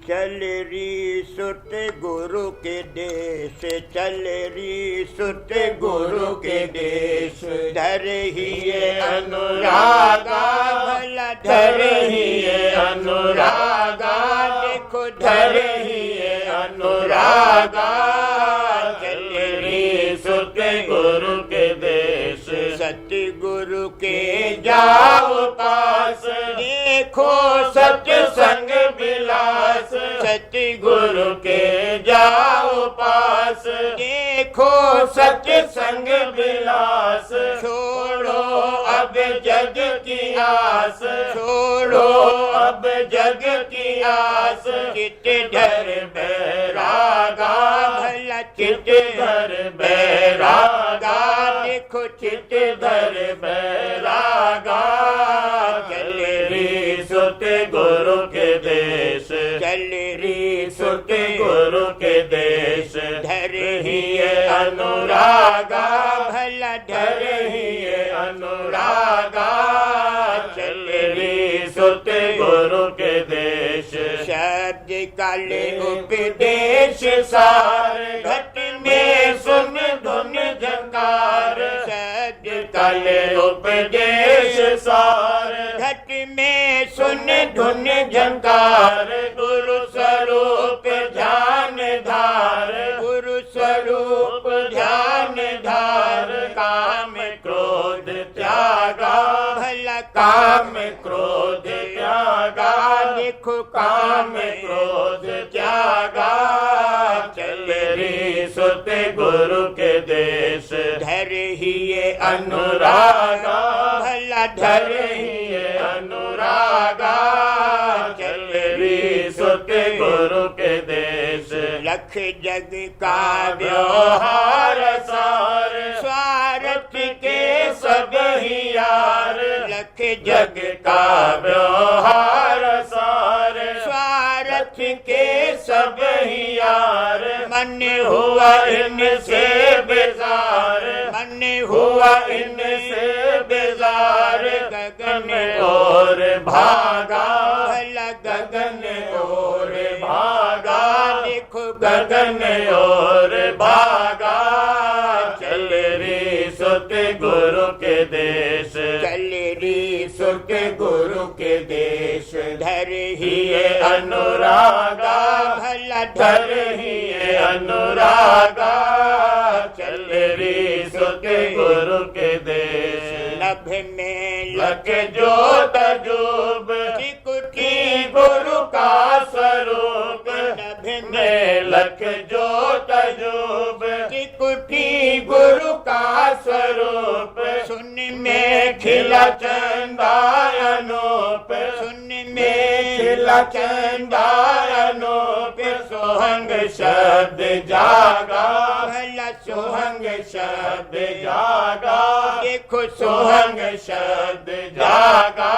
चल री सुत गुरु के देश, चल री सुत गुरु के देश। धर ही ये अनुरागा, भला धर ही ये अनुरागा, देखो धर ही ये अनुरागा। चल री सुत गुरु के देश, सतगुरु के जाओ पास, देखो सत्य संग विलास। सतगुरु के जाओ पास, देखो सत्य संग विलास। छोड़ो अब जग की आस, छोड़ो अब जग की आस। चित धर बैरागा, भला चित धर बैरागा, देखो चित धर बैरागा। चल री सुत गुरु के देश, चल री सुत गुरु के देश। धर ही ये अनुरागा, भला धर ही ये अनुरागा। चल री सुत गुरु के देश। शब्द काले उपदेश सार, घट में सुन धुन झंकार। शब्द काले उपदेश सार, घट में सुन धुन झंकार। गुरु स्वरूप ध्यान धार, गुरु स्वरूप ध्यान धार। काम क्रोध त्यागा, भला काम क्रोध त्यागा, देखो काम क्रोध त्यागा। चल री सुत गुरु के देश। धर ही ये अनुरागा, भला धर ही ये अनुरागा। चल री सुत गुरु के देश। लख जग का व्यवहार सार, स्वार्थ के सब ही यार। लख जग का व्यवहार सार, स्वार्थ के सब ही यार। मन हुआ इनसे बेजार, मन हुआ इनसे बेजार। गगन और भागा, भला गगन और भागा, देखो गगन और भागा। चल री सुत गुरु के देश, चल री सुत गुरु के देश। धर ही ये अनुरागा, भला धर ही ये अनुरागा। चल री सुत गुरु के देश। नभ में लग जो तजुब, चिकुटी गुरु का स्वरूप। नभ में लग जो तजुब, चिकुटी गुरु का स्वरूप। सुन में खिला चंदा अनूप, सुन में खिला चंदा अनूप। सोहंग शब्द जागा, भला सोहंग शब्द जागा, देखो सोहंग शब्द जागा।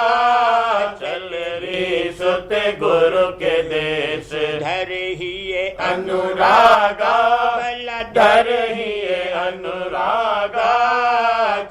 चल री सुत गुरु के देश। धर ही ये अनुरागा, भला धर ही ये अनुरागा।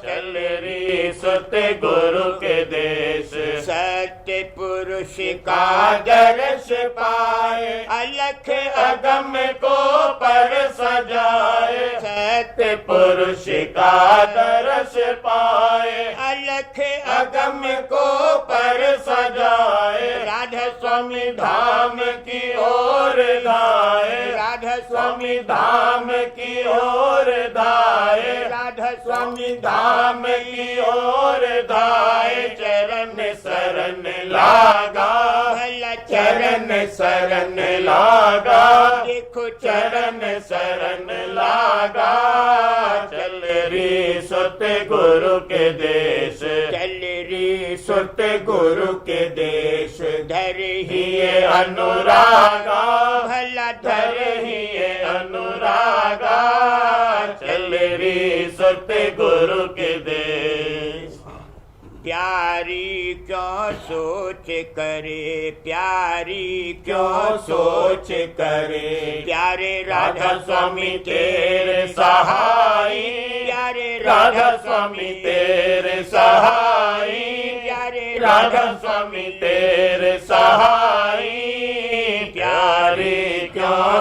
चल री सुत गुरु के देश। सत्य पुरुष का दर्श पाए, अलख अगम को पर सजाए। सत्य पुरुष का दर्श पाए, अलख अगम को पर सजाए। राधा स्वामी धाम की ओर धाए, राधा स्वामी धाम की ओर धाए। राधा स्वामी धाम की ओर धाए। चरण शरण लागा, भला चरण शरण लागा, देखो चरण शरण लागा। चल री सुत गुरु के देश, चल री सुत गुरु के देश। धर ही ये अनुरागा, भला धर ही ये अनुरागा। चल री सुत गुरु के देश। प्यारी क्यों सोच करे, प्यारी क्यों सोच करे। प्यारे राधा स्वामी तेरे सहाई, प्यारे राधा स्वामी तेरे सहाई। प्यारे राधा स्वामी तेरे सहाई। प्यारे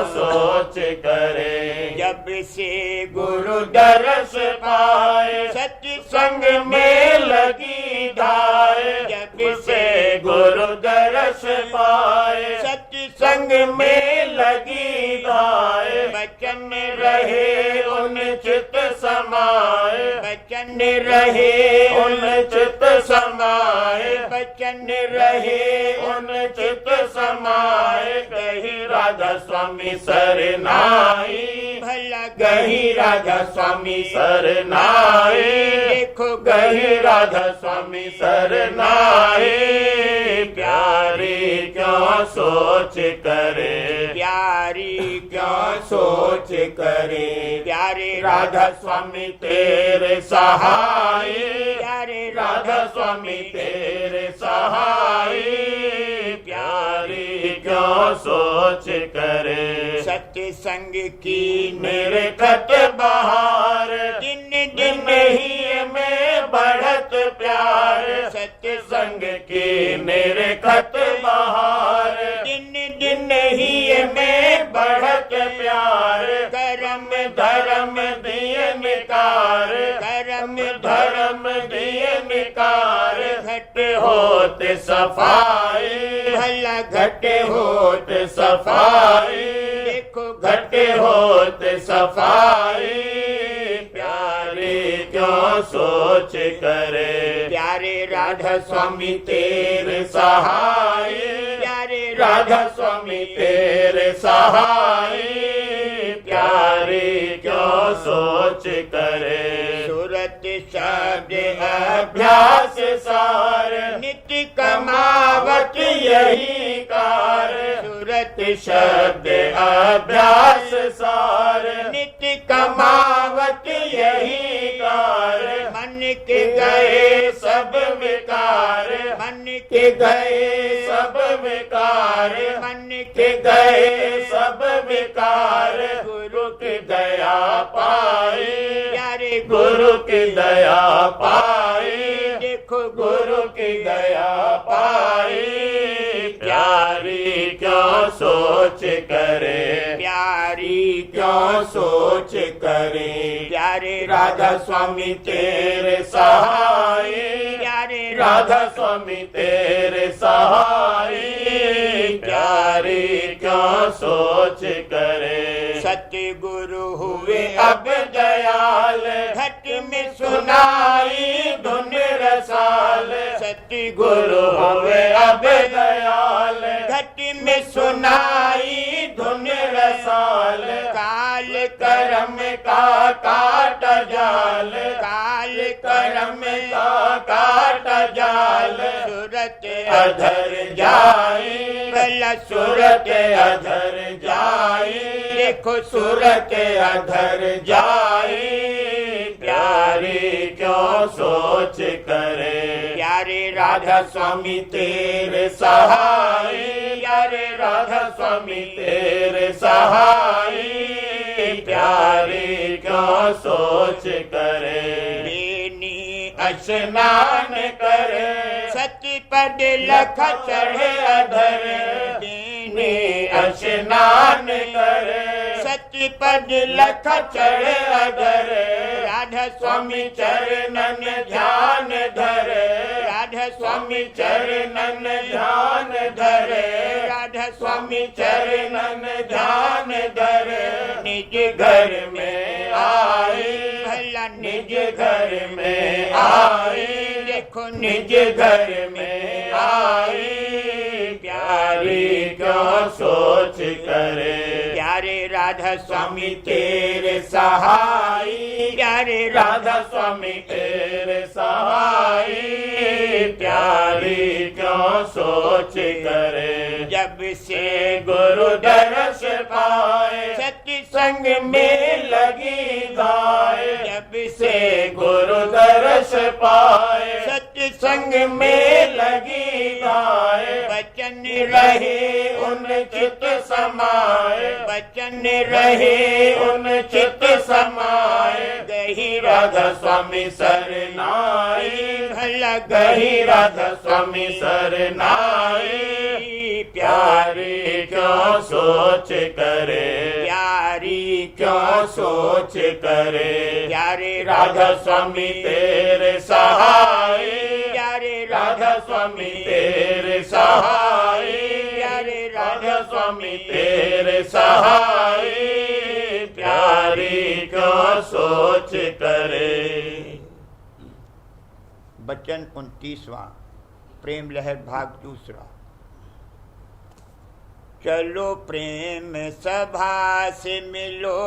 सोच करे। जब से गुरु दरस पाए सत्संग में लगी धाए। जब से गुरु दरस पाए सत्संग में लगी धाए। बचन रहे उन चित समाए। बचन रहे उन चित समाए। बचन रहे उन चित समाए। गही राधा स्वामी सरनाई। भला गही राधा स्वामी सरनाई। देखो गही राधा स्वामी सरनाई। प्यारी क्यों सोच करे। प्यारी क्यों सोच करे। प्यारे राधा स्वामी तेरे सहाय। प्यारे राधा स्वामी तेरे सहाय। प्यारी क्यों सोच करे। सत्संग की मेरे खत बहार। दिन दिन दिन ही में बढ़त प्यार। सत्संग की मेरे खत बहार। दिन दिन ही में बढ़त प्यार। करम धर्म दिए निकार। करम धर्म दिए निकार। घट होते सफाई। भला घट होते सफाई। देखो घट होते सफाई। प्यारे क्यों सोच करे। प्यारे राधा स्वामी तेरे सहाय। प्यारे राधा स्वामी तेरे सहाय। प्यारे क्यों सोच करे। सूरत शब्द अभ्यास सार। नित्य कमावत यही कार। सूरत शब्द अभ्यास सार। नित्य कमावत यही कार। मन के गए सब विकार। मन के गए सब विकार। मन के गए सब विकार। गुरु की दया पाए। प्यारे गुरु की दया पाए। देखो गुरु की दया पाए। प्यारी क्यों सोच करे। प्यारी क्यों सोच करे। प्यारे राधा स्वामी तेरे सहाय। प्यारे राधा स्वामी तेरे सहाय। प्यारी क्यों सोच करे। सत्य गुरु हुए वे अब दयाल। घट में सुनाई धुन रसाल। सत्य गुरु हुए अब दयाल। घट में सुनाई धुन रसाल। काल करम का काट जाल। काल करम का काट जाल। सूरत अधर जाए। भला सूरत अधर जाए। देखो सूरत अधर जाए। प्यारी क्यों सोच करे। प्यारे राधा स्वामी तेरे सहाय। प्यारे राधा स्वामी तेरे सहाय। प्यारी क्यों सोच करे। बेनी स्नान करे। सत्य पद लख चढ़े अधर। देने स्नान करे। सत्य पद लख चढ़े अधर। राधा स्वामी चरणन ध्यान धरे। राधा स्वामी चरणन ध्यान धरे। राधा स्वामी चरणन ध्यान धरे। निज घर में आए। भला निज घर में आए। देखो निज घर में आए। प्यारी क्यों सोच करे। प्यारे राधा स्वामी तेरे सहाय। प्यारे राधा स्वामी तेरे सहाय। प्यारी क्यों सोच करे। जब से गुरु दरस पाए। सत्य संग में लगी धाय। जब से गुरु दरस पाए। सत्य संग में लगी धाय। बचन रहे उन चित समाए। बचन रहे उन चित समाए। गही राधा स्वामी सरनाई। भला गही राधा स्वामी सरनाई। प्यारी क्यों सोच करे, प्यारी क्यों सोच करे, प्यारे राधा स्वामी तेरे सहाय, प्यारे राधा स्वामी तेरे सहाय, प्यारे राधा स्वामी तेरे सहाय, प्यारी क्यों सोच करे। वचन 29वां, प्रेम लहर भाग 2। चलो प्रेम सभा से मिलो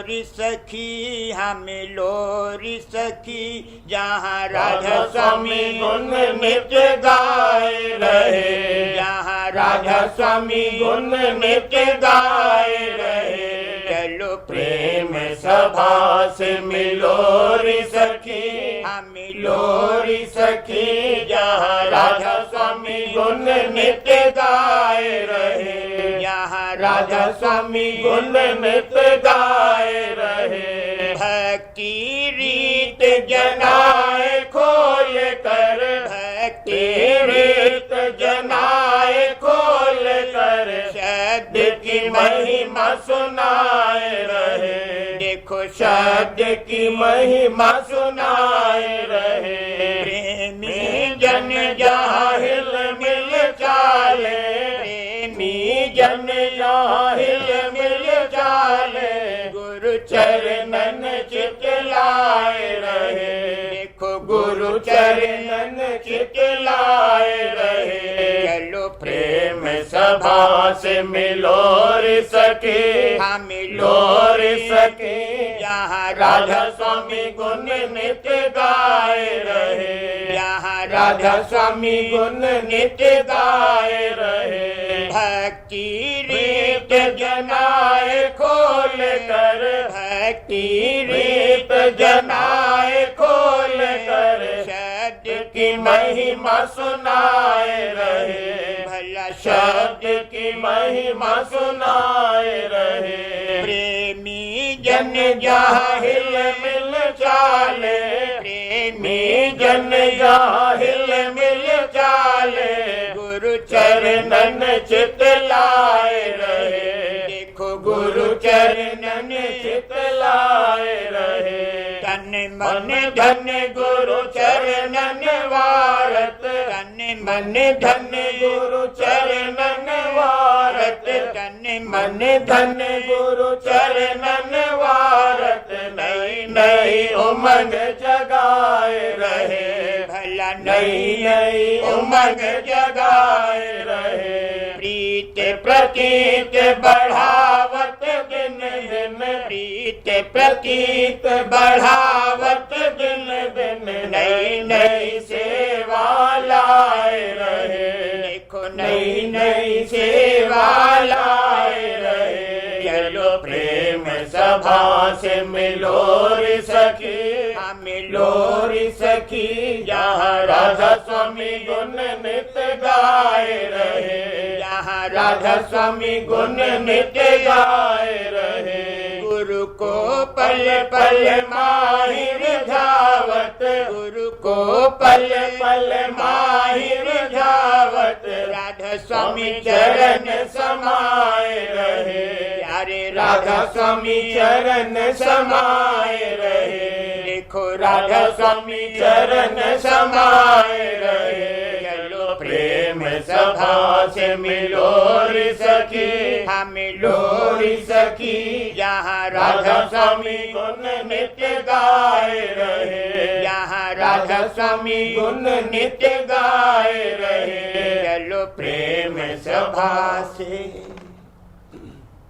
रि सखी, हाँ मिलो रि सखी, जहाँ राधा स्वामी गुण नित्य गाए रहे, जहाँ राधा स्वामी गुण नित्य गाए रहे। चलो प्रेम सभा से मिलो रि सखी, हाँ मिलो रि सखी, जहाँ राधा स्वामी गुण नित्य गाए रहे, यहाँ राधा स्वामी गुण नित्य गाए रहे। भक्ति रीत जनाए खोल कर, भक्ति रीत जनाए खोल कर, शब्द की महिमा सुनाए रहे। देखो शब्द की महिमा सुनाए रहे। प्रेमी जन जहाँ हिल मिल चाले, प्रेमी जन जहाँ हिल मिल चाले, गुरु चरणन चितलाए रहे। देखो गुरु चरणन चितलाए रहे। चलो प्रेम सभा से मिलो रि सखी, हाँ मिलो मिलो रि सखी, यहाँ राधा स्वामी गुण नित्य गाए रहे, यहाँ राधा स्वामी गुण नित्य गाए रहे। भक्ति रीत जनाए खोल कर, भक्ति रीत जनाए खोल कर, शब्द की महिमा सुनाए रहे। भला शब्द की महिमा सुनाए रहे। प्रेमी जन जहाँ हिल मिल चाले, प्रेमी जन जहाँ हिल मिल चाले, गुरु चरणन चितलाए रहे। देखो गुरु चरणन चितलाए रहे। तन मन मन धन गुरु चरणन वारत, तन मन धन गुरु चरणन वारत, तन मन धन गुरु चरणन वारत, नई नई उमंग जगाए रहे। भला नई नई उमंग जगाए रहे। प्रीत प्रतीत बढ़ावत दिन दिन, प्रीत प्रतीत बढ़ावत दिन दिन, नई नई सेवा लाए रहे। देखो नई नई सेवा लाए रहे। चलो प्रेम सभा से मिलो रि सखी, हाँ मिलो रि सखी, जहाँ राधा स्वामी गुण नित्य गाए रहे, यहाँ राधा स्वामी गुण नित्य गाए रहे। गुरु को पल पल माहिर धावत, गुरु को पल पल माहिर धावत, राधा स्वामी चरण समाए रहे। प्यारे राधा स्वामी चरण समाए रहे। देखो राधा स्वामी चरण समाए रहे। चलो प्रेम सभा से मिलो रि सखी, हाँ मिलो मिलो रि सखी, यहाँ राधा स्वामी गुण नित्य गाए रहे, यहाँ राधा स्वामी गुण नित्य गाए रहे। चलो प्रेम सभा से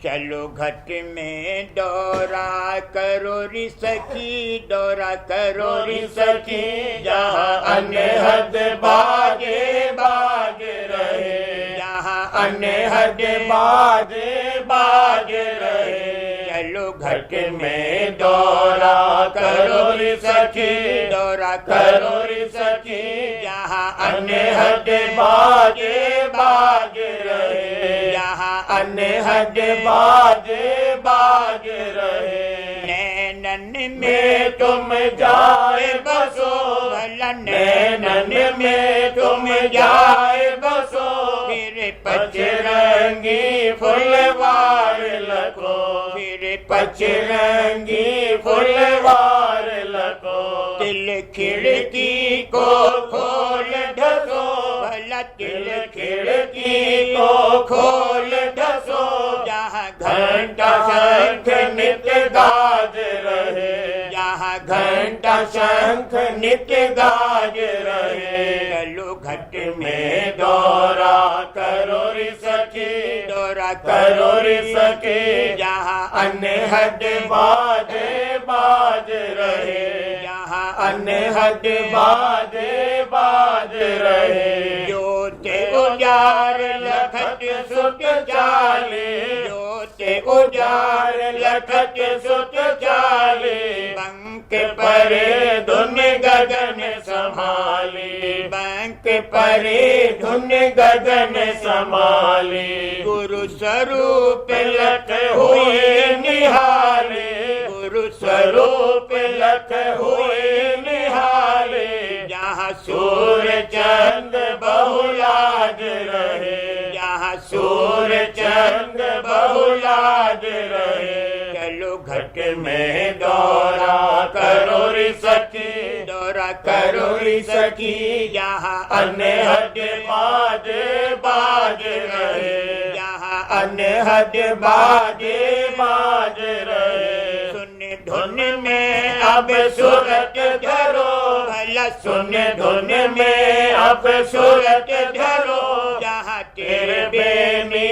चलो घट में दौरा करो रि सखी, दौरा करो रि सखी, जहाँ अनहद बाजे बाज रहे, यहाँ अनहद बाजे बाज रहे। चलो घट में दौरा करो रि सखी, दौरा करो रि सखी, यहाँ अनहद बाजे बाज रहे, यहाँ अनहद बाजे बाज रहे। नैनन में में तुम जाए बसो, भला नैनन में तुम जाए बसो, फिर पचर पचरंगी फुलवार लखो, फिर पचरंगी फुलवार लखो, तिल खिड़की को खोल ढसो, भला तिल तिल खिड़की को खोल ढसो, जहाँ घंटा शंख नित्य गाज रहे, जहाँ घंटा शंख नित्य गाज रहे, चलो घट में दौरा करो रे सखी, दौरा करो रे सखी, जहाँ अनहद बाजे बाज रहे, जहाँ अनहद बाजे बाज रहे, ज्योत उजाड़ लखत लखत सुत चाले, ज्योत उजाड़ लखत सुत चाले, बंक परे धुन गगन संभाले, बंक परे धुन गगन संभाले, गुरु स्वरूप लख हुए निहाले, गुरु स्वरूप लख हुए निहाले, जहाँ सूर्य चंद बहुलाज रहे, जहाँ सूर्य चंद बहुलाज रहे, चलो घट में दौरा करो रे सखी, दौरा करो रे सखी, जहाँ अनहद बाजे बाज रहे, जहाँ अनहद बाजे बाज रहे, सुन धुन धुन में अब सूरत धरो, भला सुन धुन में अब सूरत धरो, जहाँ तेरे बेनी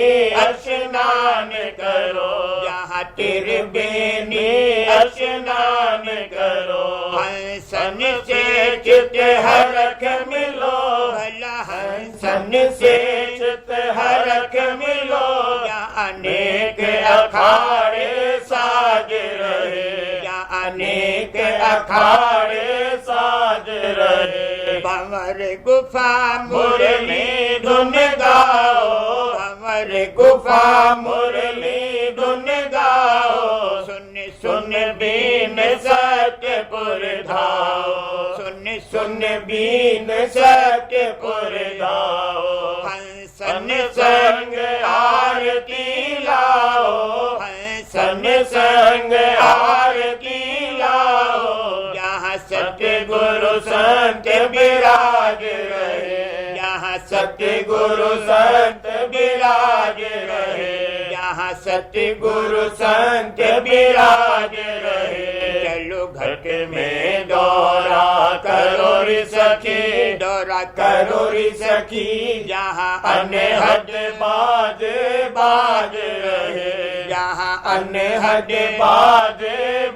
स्नान करो, जहाँ तेरे बेनी स्नान करो, हंसन से चित हरख मिलो, भला सन से चित हरख मिलो, अनेक अखाड़े साज रहे, अनेक अखाड़े साज रहे, भंवर गुफा मुरली धुन गाओ, भंवर गुफा मुरली धुन गाओ, सुन सुन बीन सत्यपुर धाओ, सुन सुन बीन सत्यपुर धाओ, हंसन सन संग आरती लाओ, सन संग आरती लाओ, जहाँ सत्य गुरु संत विराज रहे, जहाँ सत्य गुरु संत विराज रहे, जहाँ सत्य गुरु संत विराज रहे, चलो घट घट में दौरा करो रे सखी, दौरा करो रे सखी, जहाँ अनहद बाज बाज रहे, जहाँ अनहद बाज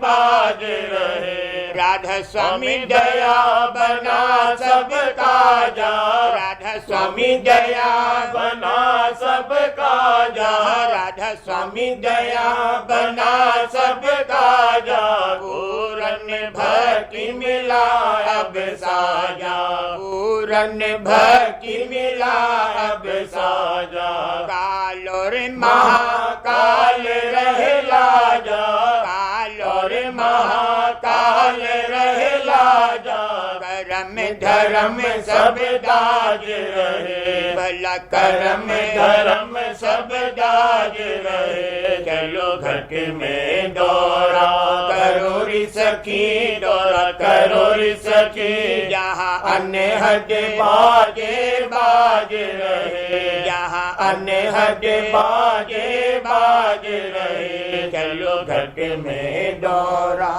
बाज रहे, राधा स्वामी दया बना सबका जा, राधा स्वामी दया बना सबका जा, राधा स्वामी दया बना सबका जा, पूरन भक्ति मिला अब साजा, पूरन भक्ति मिला अब साजा, काल और महाकाल रहे लाजा, काल और महाकाल रहे लाजा, करम धर्म सब दाज रहे, भला करम धर्म सब दाज रहे, चलो घट में दौरा करो रे सखी, दौरा करो रे सखी, जहाँ अनहद बाजे बाज रहे, जहाँ अनहद बाजे बाज रहे, चलो घट में दौरा।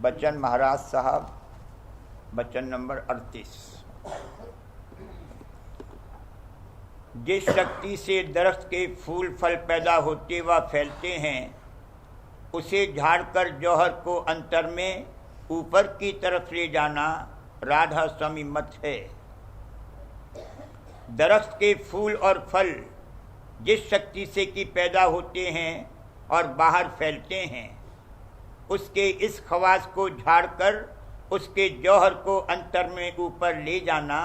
बच्चन महाराज साहब, बच्चन नंबर 38। जिस शक्ति से दरख्त के फूल फल पैदा होते व फैलते हैं, उसे झाड़कर जौहर को अंतर में ऊपर की तरफ ले जाना राधा स्वामी मत है। दरख्त के फूल और फल जिस शक्ति से कि पैदा होते हैं और बाहर फैलते हैं, उसके इस खवास को झाड़कर उसके जौहर को अंतर में ऊपर ले जाना,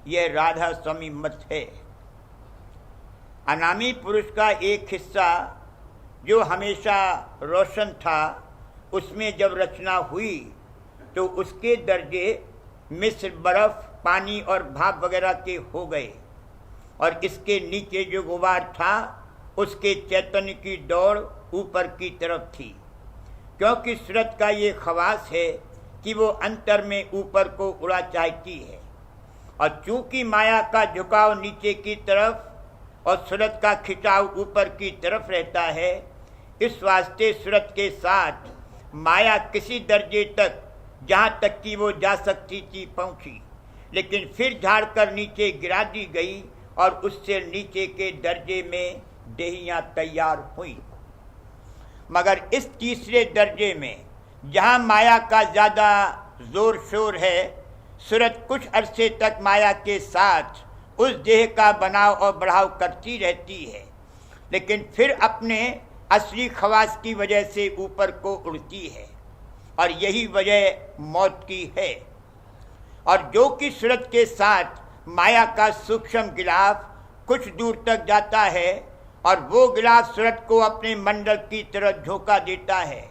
यह राधा स्वामी मत है। अनामी पुरुष का एक हिस्सा जो हमेशा रोशन था, उसमें जब रचना हुई तो उसके दर्जे मिश्र बर्फ, पानी और भाप वगैरह के हो गए, और इसके नीचे जो गुबार था उसके चैतन्य की दौड़ ऊपर की तरफ थी, क्योंकि सूरत का ये खवास है कि वो अंतर में ऊपर को उड़ा चाहती है, और चूंकि माया का झुकाव नीचे की तरफ और सूरत का खिंचाव ऊपर की तरफ रहता है, इस वास्ते सूरत के साथ माया किसी दर्जे तक, जहाँ तक कि वो जा सकती थी, पहुँची, लेकिन फिर झाड़कर नीचे गिरा दी गई और उससे नीचे के दर्जे में देहियाँ तैयार हुई। मगर इस तीसरे दर्जे में जहाँ माया का ज़्यादा जोर शोर है, सूरत कुछ अरसे तक माया के साथ उस देह का बनाव और बढ़ाव करती रहती है, लेकिन फिर अपने असली खवास की वजह से ऊपर को उड़ती है, और यही वजह मौत की है। और जो कि सूरत के साथ माया का सूक्ष्म गिलाफ कुछ दूर तक जाता है, और वो गिलाफ सूरत को अपने मंडल की तरफ झोंका देता है।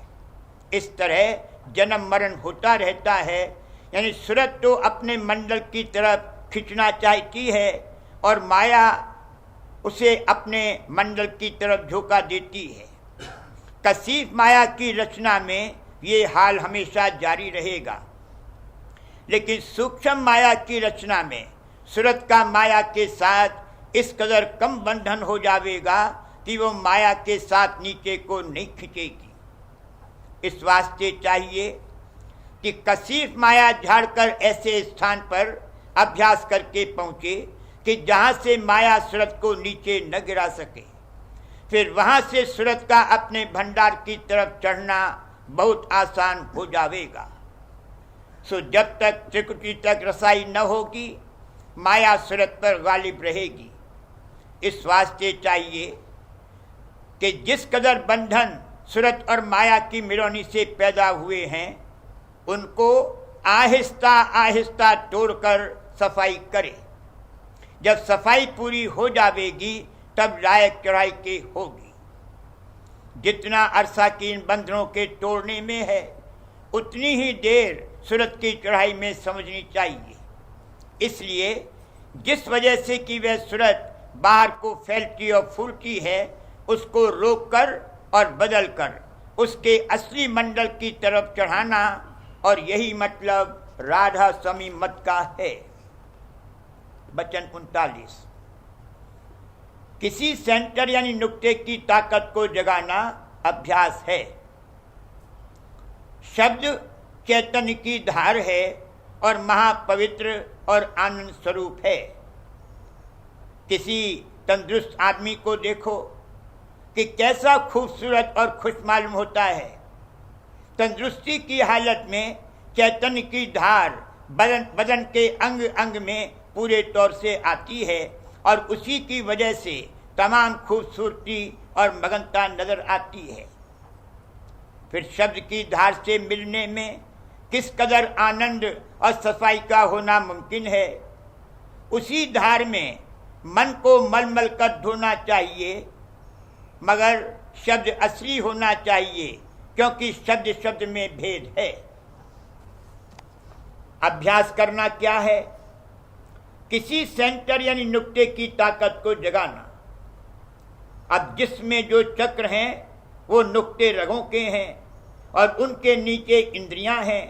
इस तरह जन्म मरण होता रहता है, यानी सूरत तो अपने मंडल की तरफ खींचना चाहती है और माया उसे अपने मंडल की तरफ झोंका देती है। कसीफ माया की रचना में ये हाल हमेशा जारी रहेगा, लेकिन सूक्ष्म माया की रचना में सूरत का माया के साथ इस कदर कम बंधन हो जाएगा कि वो माया के साथ नीचे को नहीं खींचेगी। इस वास्ते चाहिए कि कसीफ माया झाड़कर ऐसे स्थान पर अभ्यास करके पहुँचे कि जहाँ से माया सूरत को नीचे न गिरा सके। फिर वहाँ से सूरत का अपने भंडार की तरफ चढ़ना बहुत आसान हो जाएगा। सो जब तक त्रिकुटी तक रसाई न होगी, माया सूरत पर गालिब रहेगी। इस वास्ते चाहिए कि जिस कदर बंधन सूरत और माया की मिलोनी से पैदा हुए हैं, उनको आहिस्ता आहिस्ता तोड़कर सफाई करे। जब सफाई पूरी हो जाएगी तब लायक चढ़ाई की होगी। जितना अरसा की इन बंधनों के तोड़ने में है, उतनी ही देर सूरत की चढ़ाई में समझनी चाहिए। इसलिए जिस वजह से कि वह सूरत बाहर को फैलती और फूलती है, उसको रोककर और बदलकर उसके असली मंडल की तरफ चढ़ाना, और यही मतलब राधा स्वामी मत का है। वचन 39। किसी सेंटर यानी नुक्ते की ताकत को जगाना अभ्यास है। शब्द चैतन्य की धार है और महापवित्र और आनंद स्वरूप है। किसी तंदुरुस्त आदमी को देखो कि कैसा खूबसूरत और खुश मालूम होता है। तंदुरुस्ती की हालत में चैतन्य की धार बदन के अंग अंग में पूरे तौर से आती है, और उसी की वजह से तमाम खूबसूरती और मगनता नजर आती है। फिर शब्द की धार से मिलने में किस कदर आनंद और सफाई का होना मुमकिन है। उसी धार में मन को मलमल कर धोना चाहिए, मगर शब्द असली होना चाहिए, क्योंकि शब्द शब्द में भेद है। अभ्यास करना क्या है? किसी सेंटर यानी नुक्ते की ताकत को जगाना। अब जिसमें जो चक्र हैं वो नुक्ते रगों के हैं, और उनके नीचे इंद्रियां हैं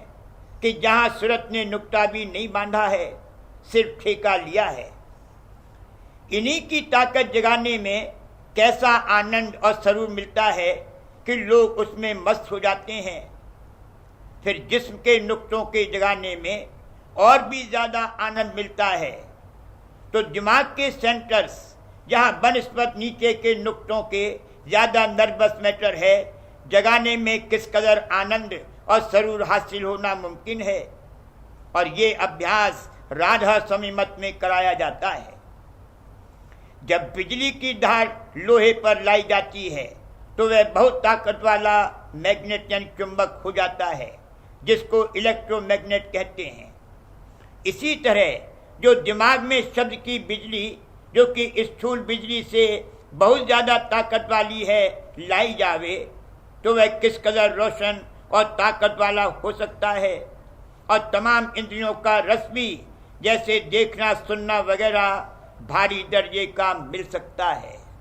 कि जहां सूरत ने नुक्ता भी नहीं बांधा है, सिर्फ ठेका लिया है। इन्हीं की ताकत जगाने में कैसा आनंद और सरूर मिलता है कि लोग उसमें मस्त हो जाते हैं। फिर जिस्म के नुक्तों के जगाने में और भी ज़्यादा आनंद मिलता है। तो दिमाग के सेंटर्स जहाँ बनस्पत नीचे के नुक्तों के ज़्यादा नर्वस मैटर है, जगाने में किस कदर आनंद और सरूर हासिल होना मुमकिन है। और ये अभ्यास राधा स्वामी मत में कराया जाता है। जब बिजली की धार लोहे पर लाई जाती है तो वह बहुत ताकत वाला मैग्नेट यानी चुंबक हो जाता है, जिसको इलेक्ट्रोमैग्नेट कहते हैं। इसी तरह जो दिमाग में शब्द की बिजली, जो कि स्थूल बिजली से बहुत ज़्यादा ताकत वाली है, लाई जावे, तो वह किस कदर रोशन और ताकत वाला हो सकता है, और तमाम इंद्रियों का रस भी जैसे देखना सुनना वगैरह भारी दर्जे का मिल सकता है।